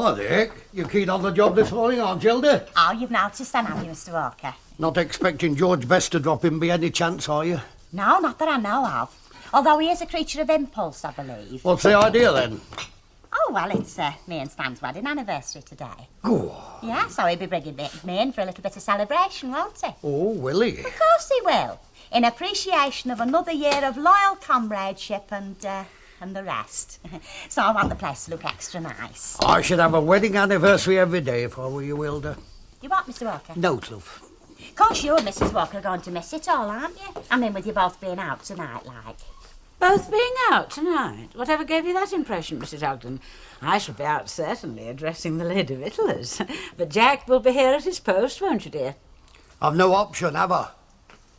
Oh, Dick. You keen on the job this morning, aren't you, Hilda? Oh, you've noticed then, have you, Mr. Walker? Not expecting George Best to drop in by any chance, are you? No, not that I know of. Although he is a creature of impulse, I believe. What's the idea, then? Oh, well, it's me and Stan's wedding anniversary today. Go on. Yeah, so he'll be bringing me in for a little bit of celebration, won't he? Oh, will he? Of course he will. In appreciation of another year of loyal comradeship and the rest. So I want the place to look extra nice. I should have a wedding anniversary every day if I were you, Hilda. You what, Mr. Walker? No, love. Of course you and Mrs. Walker are going to miss it all, aren't you? I mean, with you both being out tonight, like. Both being out tonight? Whatever gave you that impression, Mrs. Ogden? I shall be out, certainly, addressing the Lady Victuallers. But Jack will be here at his post, won't you, dear? I've no option, have I?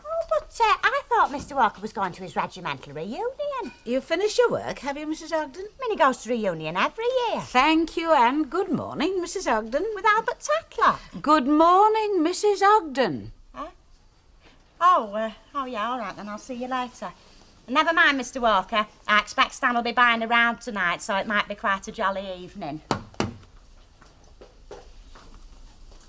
Oh, but I thought Mr. Walker was going to his regimental reunion. You've finished your work, have you, Mrs. Ogden? I mean, he goes to reunion every year. Thank you, and good morning, Mrs. Ogden. With Albert Tatler. Good morning, Mrs. Ogden. Huh? Oh, yeah, all right, then I'll see you later. Never mind, Mr. Walker. I expect Stan will be buying around tonight, so it might be quite a jolly evening.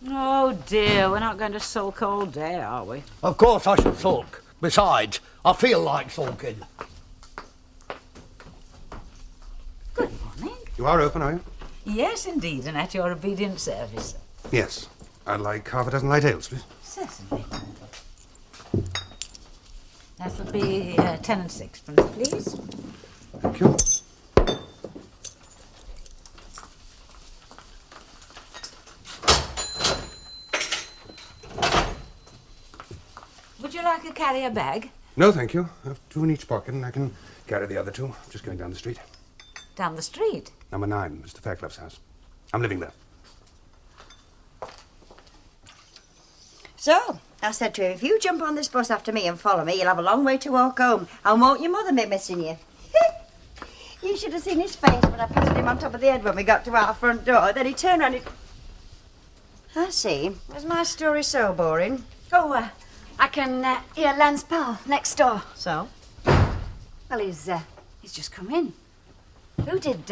Oh, dear, we're not going to sulk all day, are we? Of course I shall sulk. Besides, I feel like sulking. Good morning. You are open, are you? Yes, indeed, and at your obedient service. Yes. I'd like half a dozen light ales, please. Certainly. That'll be 10 and 6pence, please. Thank you. Would you like a carrier bag? No, thank you. I have two in each pocket, and I can carry the other two. Just going down the street. Down the street? Number 9, Mr. Fairclough's house. I'm living there. So, I said to him, if you jump on this bus after me and follow me, you'll have a long way to walk home. And won't your mother be missing you? You should have seen his face when I patted him on top of the head when we got to our front door. Then he turned round and... I see. Was my story so boring? Oh, I can hear Len's pal next door. So? Well, he's just come in. Who did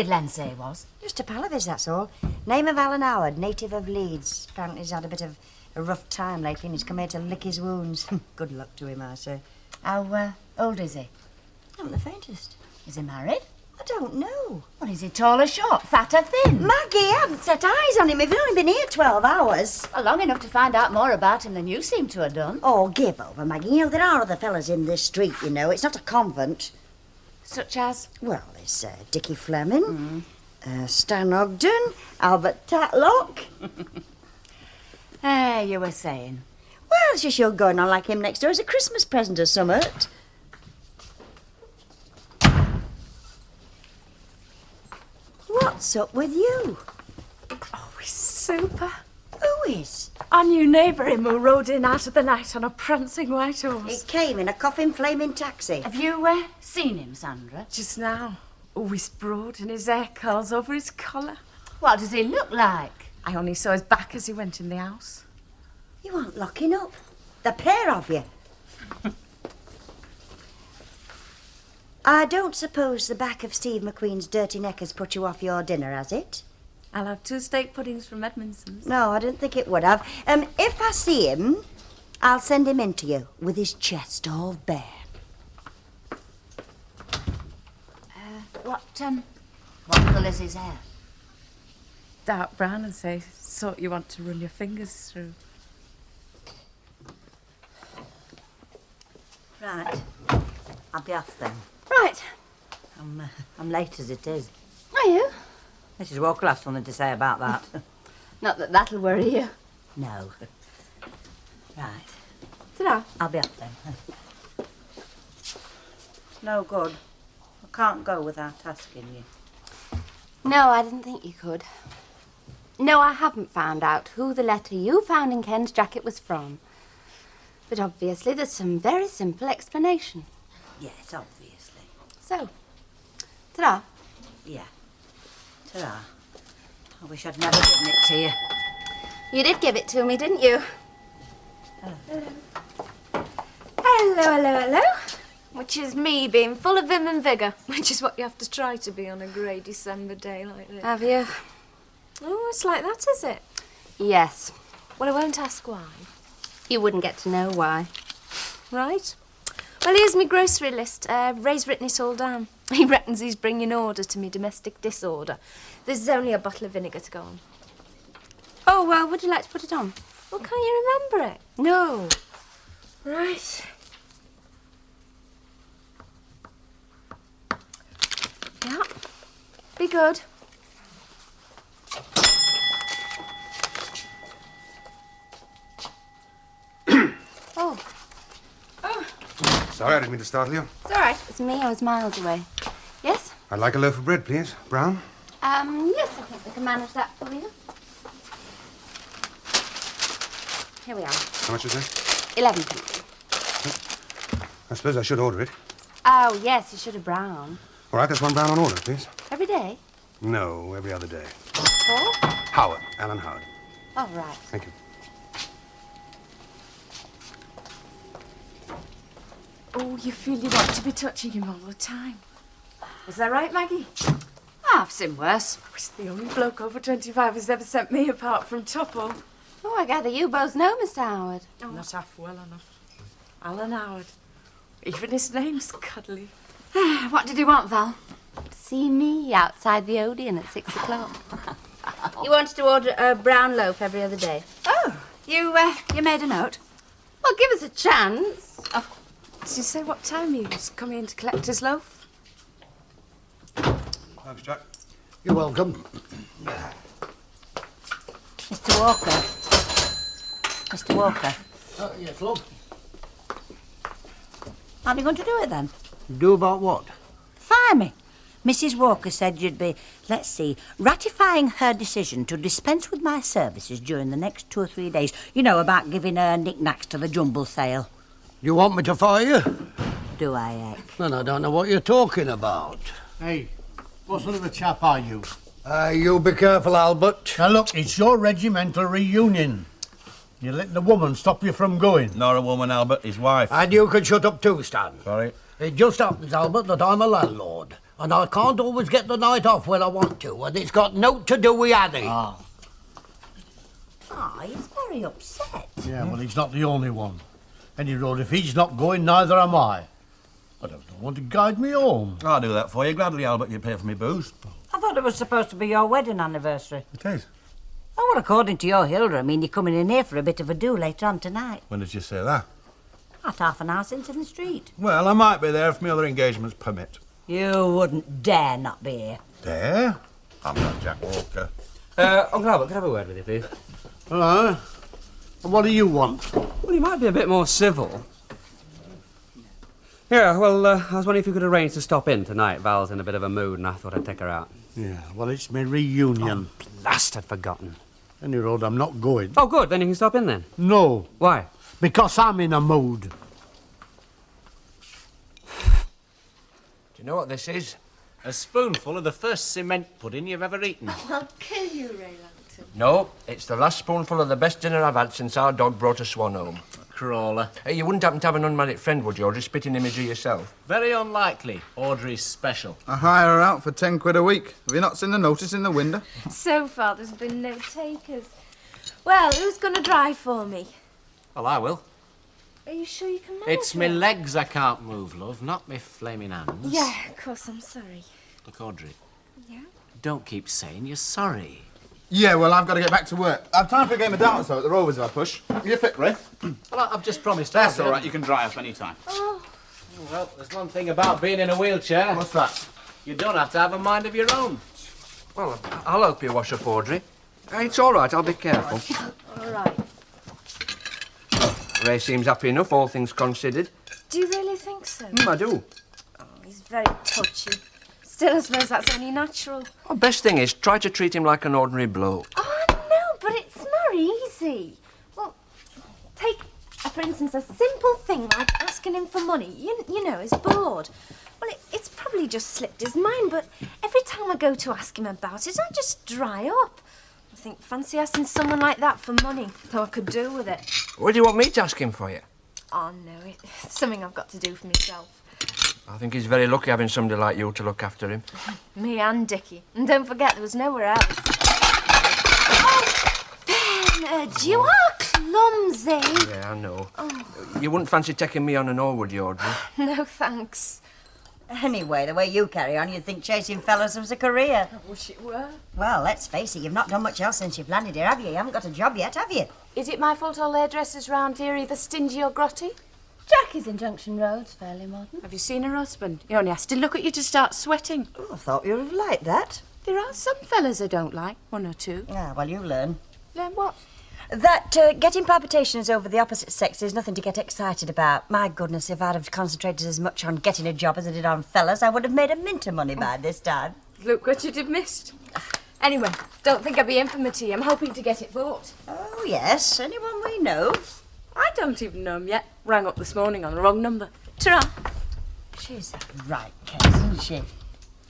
Len say he was? Just a pal of his, that's all. Name of Alan Howard, native of Leeds. Apparently he's had a bit of a rough time lately and he's come here to lick his wounds. Good luck to him, I say. How old is he? Not the faintest. Is he married? I don't know. Well, is he tall or short, fat or thin? Maggie, I haven't set eyes on him. We've only been here 12 hours. Well, long enough to find out more about him than you seem to have done. Oh, give over, Maggie. You know, there are other fellas in this street, you know. It's not a convent. Such as? Well, there's Dickie Fleming, Stan Ogden, Albert Tatlock. You were saying? Well, it's just you're going on like him next door as a Christmas present or summit. What's up with you? Oh, he's super. Who is? Our new neighbour, him, who rode in out of the night on a prancing white horse. He came in a coughing, flaming taxi. Have you seen him, Sandra? Just now. Oh, he's broad and his hair curls over his collar. What does he look like? I only saw his back as he went in the house. You aren't locking up. The pair of you. I don't suppose the back of Steve McQueen's dirty neck has put you off your dinner, has it? I'll have 2 steak puddings from Edmondson's. No, I didn't think it would have. If I see him, I'll send him in to you with his chest all bare. What colour's his hair? Dark brown and say, sort you want to run your fingers through. Right. I'll be off then. Right. I'm late as it is. Are you? Mrs. Walker has something to say about that. Not that that'll worry you. No. Right. Ta-ra. I'll be off then. No good. I can't go without asking you. No, I didn't think you could. No, I haven't found out who the letter you found in Ken's jacket was from. But obviously there's some very simple explanation. Yes, obviously. So, ta-ra. Yeah. Ta-ra. I wish I'd never given it to you. You did give it to me, didn't you? Hello, hello, hello. Which is me being full of vim and vigour, which is what you have to try to be on a grey December day like this. Have you? Oh, it's like that, is it? Yes. Well, I won't ask why. You wouldn't get to know why. Right. Well, here's my grocery list. Ray's written it all down. He reckons he's bringing order to me domestic disorder. There's only a bottle of vinegar to go on. Oh, well, would you like to put it on? Well, can't you remember it? No. Right. Yeah. Be good. Oh. Sorry, I didn't mean to startle you. It's all right. It's me. I was miles away. Yes? I'd like a loaf of bread, please. Brown? Yes, I think we can manage that for you. Here we are. How much is that? 11 pence. I suppose I should order it. Oh, yes, you should have brown. All right, that's one brown on order, please. Every day? No, every other day. Oh? Howard. Alan Howard. Oh, right. Thank you. Oh, you feel you want to be touching him all the time. Is that right, Maggie? I've seen worse. He's the only bloke over 25 who's ever sent me apart from Tupple. Oh, I gather you both know Mr. Howard. Oh. Not half well enough. Alan Howard. Even his name's cuddly. What did you want, Val? See me outside the Odeon at 6 o'clock. You wanted to order a brown loaf every other day. Oh, you made a note? Well, give us a chance. Oh. Did you say what time he was coming in to collect his loaf? Thanks, Jack. You're welcome. Mr. Walker. Mr. Walker. Yes, love. How are you going to do it then? Do about what? Fire me. Mrs. Walker said you'd be, let's see, ratifying her decision to dispense with my services during the next 2 or 3 days. You know, about giving her knickknacks to the jumble sale. You want me to fire you? Do I, Eck? Then I don't know what you're talking about. Hey, what sort of a chap are you? You be careful, Albert. Now look, it's your regimental reunion. You let the woman stop you from going. Not a woman, Albert, his wife. And you can shut up too, Stan. Sorry. It just happens, Albert, that I'm a landlord. And I can't always get the night off when I want to. And it's got naught to do with Annie. Ah. Oh, he's very upset. Yeah, well, he's not the only one. Any road, if he's not going, neither am I. I don't want to guide me home. I'll do that for you gladly, Albert. You pay for me booze. I thought it was supposed to be your wedding anniversary. It is. Oh, well, according to your Hilda, I mean, you're coming in here for a bit of a do later on tonight. When did you say that? Not half an hour since in the street. Well, I might be there if my other engagements permit. You wouldn't dare not be here. There? I'm not Jack Walker. Uncle Albert, can I have a word with you, please? Hello. And what do you want? Well, you might be a bit more civil. Yeah, well, I was wondering if you could arrange to stop in tonight. Val's in a bit of a mood, and I thought I'd take her out. Yeah, well, it's my reunion. Oh, blast, I'd forgotten. Any road, I'm not going. Oh, good, then you can stop in then. No. Why? Because I'm in a mood. Do you know what this is? A spoonful of the first cement pudding you've ever eaten. I'll kill you, Ray Langton. No, it's the last spoonful of the best dinner I've had since our dog brought a swan home. A crawler. Hey, you wouldn't happen to have an unmarried friend, would you, or a spitting imagery yourself? Very unlikely. Audrey's special. I hire her out for 10 quid a week. Have you not seen the notice in the window? So far, there's been no takers. Well, who's going to drive for me? Well, I will. Are you sure you can manage It's me it? legs I can't move, love, not me flaming hands. Yeah, of course, I'm sorry. Look, Audrey. Yeah? Don't keep saying you're sorry. Yeah, well, I've got to get back to work. I've time for a game of darts, though, at the Rovers if I push. You fit, Ray? Well, I've just promised. That's all right. You can drive any time. Oh. Well, there's one thing about being in a wheelchair. What's that? You don't have to have a mind of your own. Well, I'll help you wash up, Audrey. It's all right, I'll be careful. All right. Ray seems happy enough, all things considered. Do you really think so? I do. Oh, he's very touchy. Still, I suppose that's only natural. Well, best thing is, try to treat him like an ordinary bloke. Oh, no, but it's not easy. Well, take, for instance, a simple thing like asking him for money. You know, he's bored. Well, it's probably just slipped his mind, but every time I go to ask him about it, I just dry up. I think, fancy asking someone like that for money, though I could do with it. What do you want me to ask him for you? Oh, no, it's something I've got to do for myself. I think he's very lucky having somebody like you to look after him. Me and Dickie. And don't forget, there was nowhere else. Oh, Bernard, you are clumsy. Yeah, I know. You wouldn't fancy taking me on an oar, would you, Audrey? No, thanks. Anyway, the way you carry on, you'd think chasing fellas was a career. I wish it were. Well, let's face it, you've not done much else since you've landed here, have you? You haven't got a job yet, have you? Is it my fault all hairdressers round here either stingy or grotty? Jack is in Junction Road's fairly modern. Have you seen her husband? He only has to look at you to start sweating. Oh, I thought you would have liked that. There are some fellas I don't like, one or two. Ah, well, you learn. Learn what? That getting palpitations over the opposite sex is nothing to get excited about. My goodness, if I'd have concentrated as much on getting a job as I did on fellas, I would have made a mint of money by this time. Look what you'd have missed. Anyway, don't think I'll be in for my tea. I'm hoping to get it bought. Oh, yes. Anyone we know? I don't even know him yet. Rang up this morning on the wrong number. Ta-ra. She's a right case, isn't she?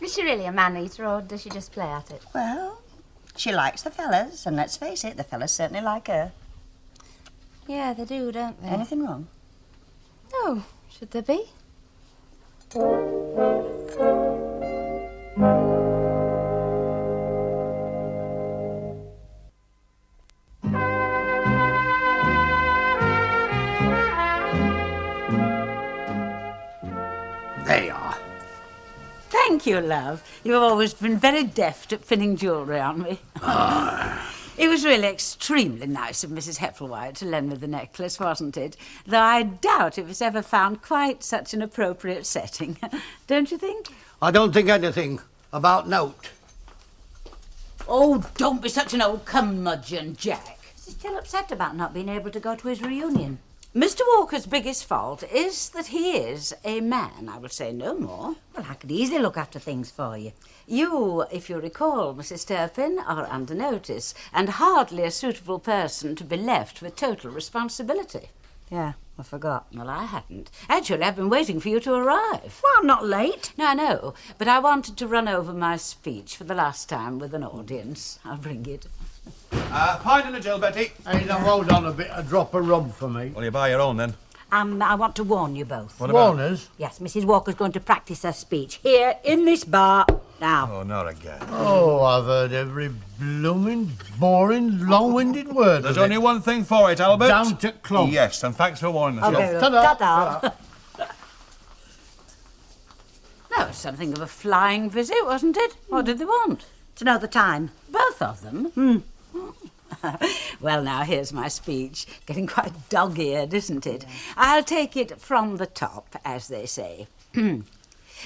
Is she really a man-eater, or does she just play at it? Well, she likes the fellas, and let's face it, the fellas certainly like her. Yeah, they do, don't they? Anything wrong? No. Should there be? There you are. Thank you, love. You've always been very deft at pinning jewellery on me. It was really extremely nice of Mrs. Hepplewhite to lend me the necklace, wasn't it? Though I doubt if it's ever found quite such an appropriate setting. Don't you think? I don't think anything about note. Oh, don't be such an old curmudgeon, Jack. He's still upset about not being able to go to his reunion. Mr. Walker's biggest fault is that he is a man. I will say no more. Well, I could easily look after things for you. You, if you recall, Mrs. Turpin, are under notice, and hardly a suitable person to be left with total responsibility. Yeah, I forgot. Well, I hadn't. Actually, I've been waiting for you to arrive. Well, I'm not late. No, I know, but I wanted to run over my speech for the last time with an audience. I'll bring it. Pint and a Jill, Betty. Hey, now hold on a bit, a drop of rum for me. Well, you buy your own then. I want to warn you both. What about? Warn us? Yes, Mrs. Walker's going to practice her speech here in this bar now. Oh, not again. Oh, I've heard every blooming, boring, long-winded word. There's of only it. one thing for it, Albert. Down to clump. Yes, and thanks for warning us. Okay, love. look, ta-da. That was something of a flying visit, wasn't it? What did they want? To know the time. Both of them? Well, now, here's my speech. Getting quite dog-eared, isn't it? I'll take it from the top, as they say.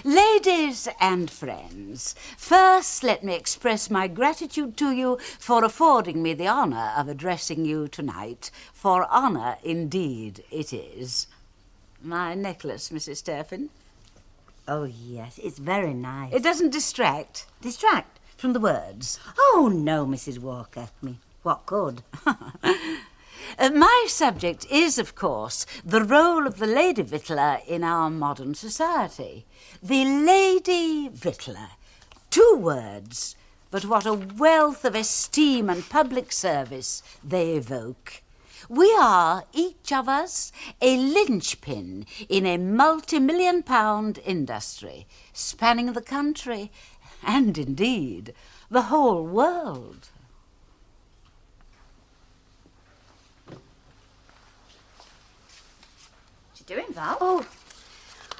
Ladies and friends, first let me express my gratitude to you for affording me the honour of addressing you tonight, for honour indeed it is. My necklace, Mrs. Turpin. Oh, yes, it's very nice. It doesn't distract. Distract from the words. Oh, no, Mrs. Walker. I mean, what could? My subject is, of course, the role of the lady victualler in our modern society. The lady victualler. 2 words, but what a wealth of esteem and public service they evoke. We are, each of us, a linchpin in a multi-million-pound industry, spanning the country and, indeed, the whole world. What you doing, Val?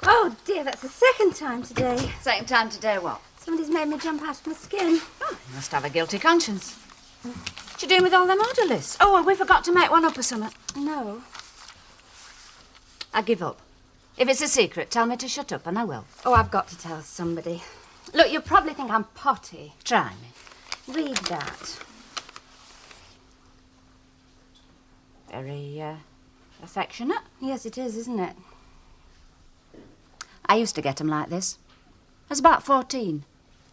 Oh dear, that's the second time today. Second time today, what? Somebody's made me jump out of my skin. Oh, you must have a guilty conscience. What you doing with all them order lists? Oh, well, we forgot to make one up or something. No. I give up. If it's a secret, tell me to shut up and I will. Oh, I've got to tell somebody. Look, you probably think I'm potty. Try me. Read that. Very, affectionate. Yes, it is, isn't it? I used to get 'em like this. I was about 14.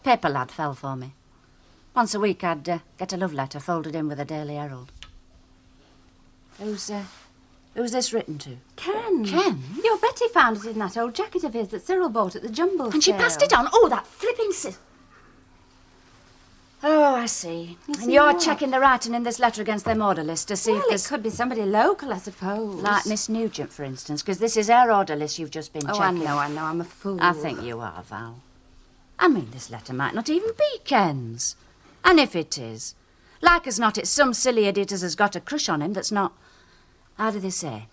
Paper lad fell for me. Once a week I'd get a love letter folded in with a Daily Herald. Who's this written to? Ken. Ken? Your Betty found it in that old jacket of his that Cyril bought at the jumble And she sale. passed it on. Oh, that flipping Oh, I see. You And see you're what? checking the writing in this letter against them order list to see Well, if it there's... could be somebody local, I suppose. Like Miss Nugent, for instance, because this is her order list you've just been Oh, checking. I know, I'm a fool. I think you are, Val. I mean, this letter might not even be Ken's. And if it is, like as not, it's some silly idiot as has got a crush on him that's not... How do they say?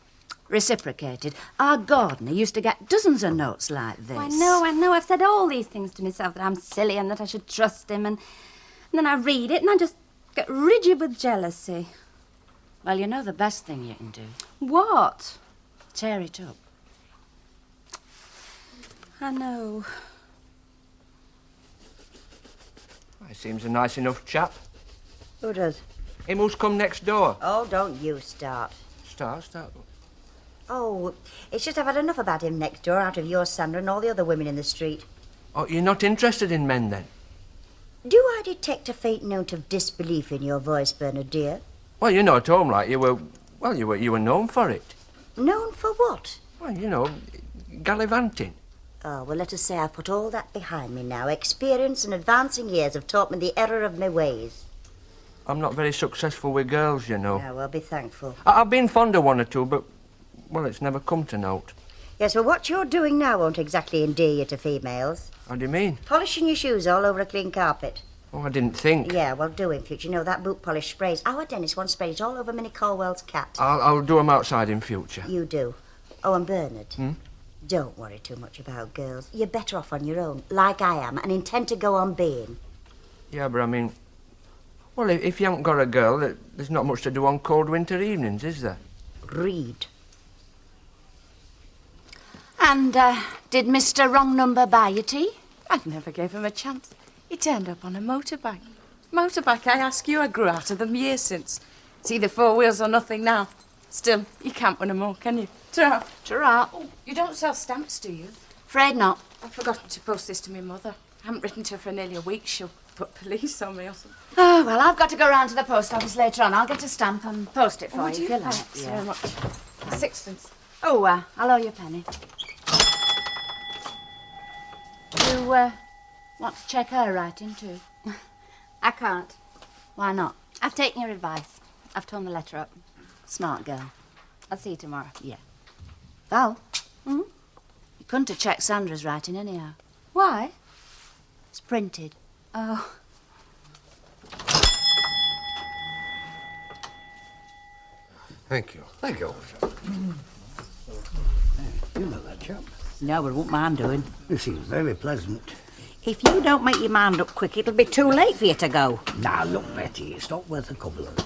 Reciprocated. Our gardener used to get dozens of notes like this. I know. I've said all these things to myself, that I'm silly and that I should trust him, and then I read it and I just get rigid with jealousy. Well, you know the best thing you can do. What? Tear it up. I know. He seems a nice enough chap. Who does? Him who's come next door. Oh, don't you start. Start. Oh, it's just I've had enough about him next door out of your Sandra and all the other women in the street. Oh, you're not interested in men, then? Do I detect a faint note of disbelief in your voice, Bernard, dear? Well, you know, at home, like, you were known for it. Known for what? Well, you know, gallivanting. Oh, well, let us say I've put all that behind me now. Experience and advancing years have taught me the error of my ways. I'm not very successful with girls, you know. Yeah, well, be thankful. I've been fond of one or two, but, well, it's never come to naught. Yes, well, what you're doing now won't exactly endear you to females. How do you mean? Polishing your shoes all over a clean carpet. Oh, I didn't think. Yeah, well, do in future. You know, that boot polish sprays. Our dentist once sprayed it all over Minnie Colwell's cat. I'll do 'em outside in future. You do. Oh, and Bernard, Hmm? don't worry too much about girls. You're better off on your own, like I am, and intend to go on being. Yeah, but I mean... Well, if you haven't got a girl, there's not much to do on cold winter evenings, is there? Reid. And, did Mr. Wrong Number buy you tea? I never gave him a chance. He turned up on a motorbike. Motorbike, I ask you, I grew out of them years since. It's either 4 wheels or nothing now. Still, you can't win 'em all, can you? Ta-ra. Ta-ra. Oh, you don't sell stamps, do you? Afraid not. I've forgotten to post this to my mother. I haven't written to her for nearly a week. She'll put police on me or something. Oh, well, I've got to go round to the post office later on. I'll get a stamp and post it for Would you, you? if you like. Thanks very much. Sixpence. Oh, I'll owe you a penny. You, want to check her writing, too? I can't. Why not? I've taken your advice. I've torn the letter up. Smart girl. I'll see you tomorrow. Yeah. Val? You couldn't have checked Sandra's writing anyhow. Why? It's printed. Oh. Thank you. Thank you. You know that chap. No, I won't mind doing. He seems very pleasant. If you don't make your mind up quick, it'll be too late for you to go. Now, look, Betty, it's not worth the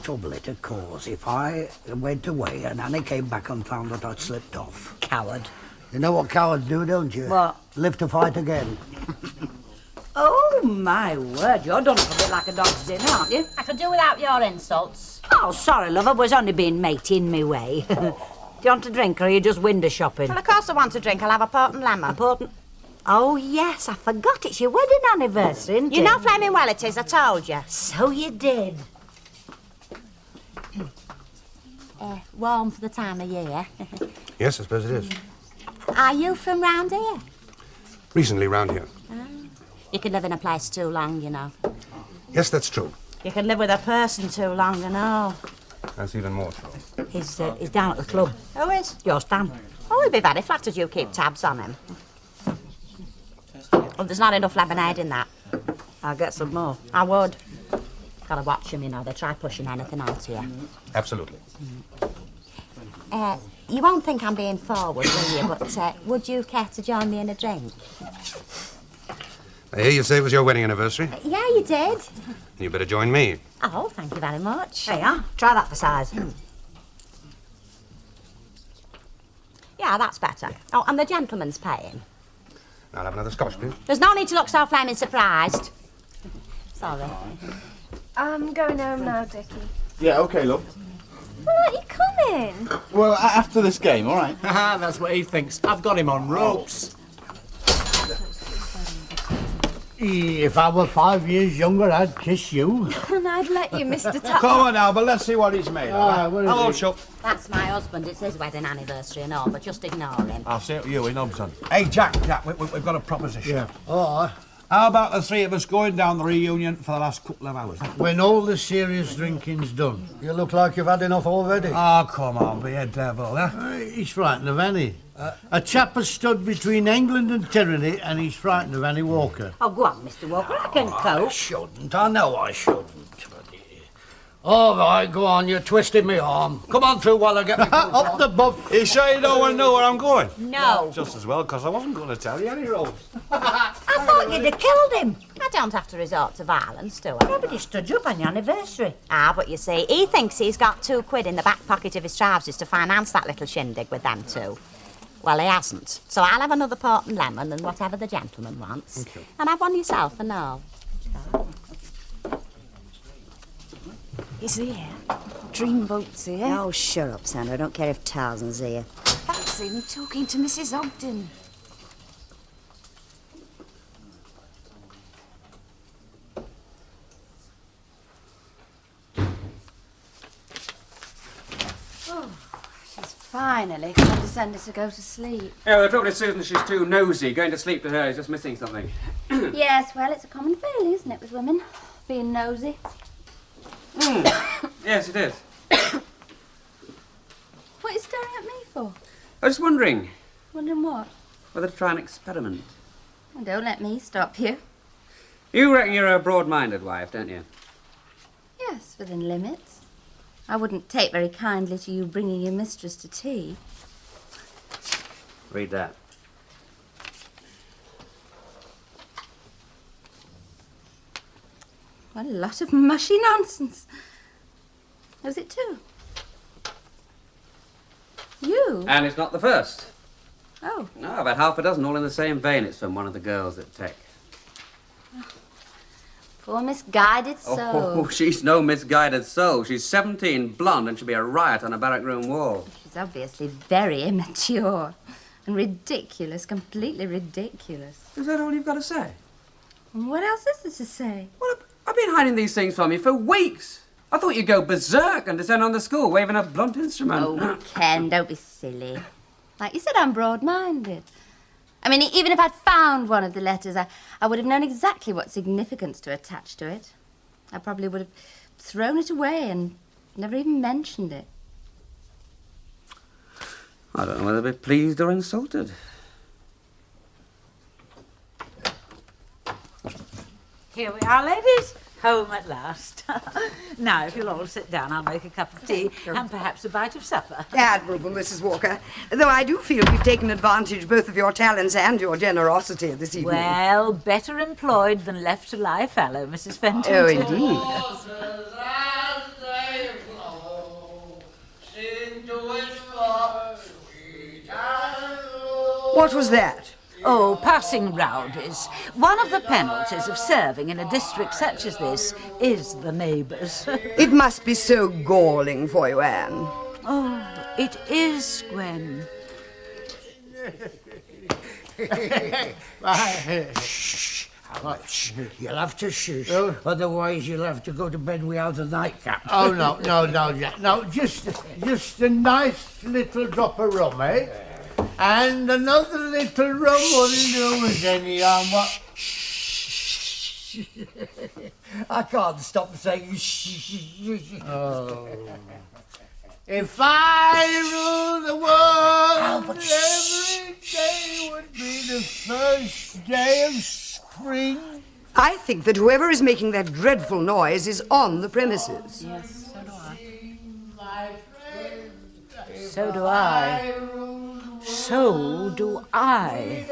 trouble it'd cause if I went away and Annie came back and found that I'd slipped off. Coward. You know what cowards do, don't you? What? Live to fight again. Oh, my word, you're done a bit like a dog's dinner, aren't you? I could do without your insults. Oh, sorry, love, I was only being mating me way. Do you want a drink or are you just window shopping? Well, of course I want a drink. I'll have a port and lemon. A port and... Oh, yes, I forgot it's your wedding anniversary, isn't it? You know flaming well it is, I told you. So you did. Warm for the time of year. Yes, I suppose it is. Are you from round here? Recently round here. You can live in a place too long, you know. Yes, that's true. You can live with a person too long, you know. That's even more true. He's down at the club. Who is? Your Stan. Oh, he'd be very flattered you keep tabs on him. Well, there's not enough lemonade in that. I'll get some more. I would. Gotta watch them, you know. They try pushing anything onto you. Absolutely. You won't think I'm being forward, will you? But would you care to join me in a drink? I hear you say it was your wedding anniversary. Yeah, you did. You better join me. Oh, thank you very much. There you are. Try that for size. Yeah, that's better. Oh, and the gentleman's paying. I'll have another scotch, please. There's no need to look so flaming surprised. Sorry. I'm going home now, Dickie. Yeah, okay, love. Well, aren't you coming? Well, after this game, all right? Haha, that's what he thinks. I've got him on ropes. If I were 5 years younger, I'd kiss you. And I'd let you, Mr. Top. Come on now, but let's see what he's made of. Hello, Chuck. That's my husband. It's his wedding anniversary and all, but just ignore him. I'll see you in Hobson. Hey, Jack, we've got a proposition. Yeah. Oh, How about the three of us going down the reunion for the last couple of hours? When all the serious drinking's done. You look like you've had enough already. Oh, come on, be a devil, eh? He's frightened of any. A chap has stood between England and tyranny, and he's frightened of any Walker. Oh, go on, Mr. Walker, I can cope. I shouldn't. I know I shouldn't. All right, go on. You're twisting me arm. Come on through while I get my up the buff. You sure you don't want to know where I'm going? No. Just as well, because I wasn't going to tell you any roads. I thought you'd have killed him. I don't have to resort to violence, do I? Nobody stood you up on your anniversary. Ah, but you see, he thinks he's got £2 in the back pocket of his trousers to finance that little shindig with them two. Well, he hasn't. So I'll have another port and lemon and whatever the gentleman wants. Okay. And have one yourself and all. Is he here? Dreamboat's here. Oh, shut up, Sandra. I don't care if Tarzan's here. That's him talking to Mrs. Ogden. Oh, she's finally condescended to go to sleep. Yeah, the trouble is, Susan, she's too nosy. Going to sleep to her is just missing something. Yes, well, it's a common failing, isn't it, with women? Being nosy. Yes, it is. What are you staring at me for? I was just wondering Wondering what? whether to try an experiment. Well, don't let me stop you. You reckon you're a broad-minded wife, don't you? Yes, within limits. I wouldn't take very kindly to you bringing your mistress to tea. Read that. What a lot of mushy nonsense. Was it too? You? And it's not the first. Oh. No, I've had half a dozen all in the same vein. It's from one of the girls at Tech. Poor misguided soul. Oh, she's no misguided soul. She's 17, blonde, and she'll be a riot on a barrack room wall. She's obviously very immature and ridiculous, completely ridiculous. Is that all you've got to say? And what else is there to say? Well, I've been hiding these things from you for weeks. I thought you'd go berserk and descend on the school waving a blunt instrument. Oh, Ken, don't be silly. Like you said, I'm broad-minded. I mean, even if I'd found one of the letters, I would have known exactly what significance to attach to it. I probably would have thrown it away and never even mentioned it. I don't know whether to be pleased or insulted. Here we are, ladies. Home at last. Now, if you'll all sit down, I'll make a cup of tea and perhaps a bite of supper. Admirable, Mrs. Walker. Though I do feel we've taken advantage both of your talents and your generosity this evening. Well, better employed than left to lie fallow, Mrs. Fenton. Oh, indeed. What was that? Oh, passing rowdies. One of the penalties of serving in a district such as this is the neighbours. It must be so galling for you, Anne. Oh, it is, Gwen. Shh. You'll have to shush. Otherwise, you'll have to go to bed without a nightcap. Oh, no, Jack. No, just a nice little drop of rum, eh? And another little rum wouldn't do us any harm. What? I can't stop saying shh. Oh. If I ruled the world, every day would be the first day of spring. I think that whoever is making that dreadful noise is on the premises. Yes, so do I. So do I. So do I.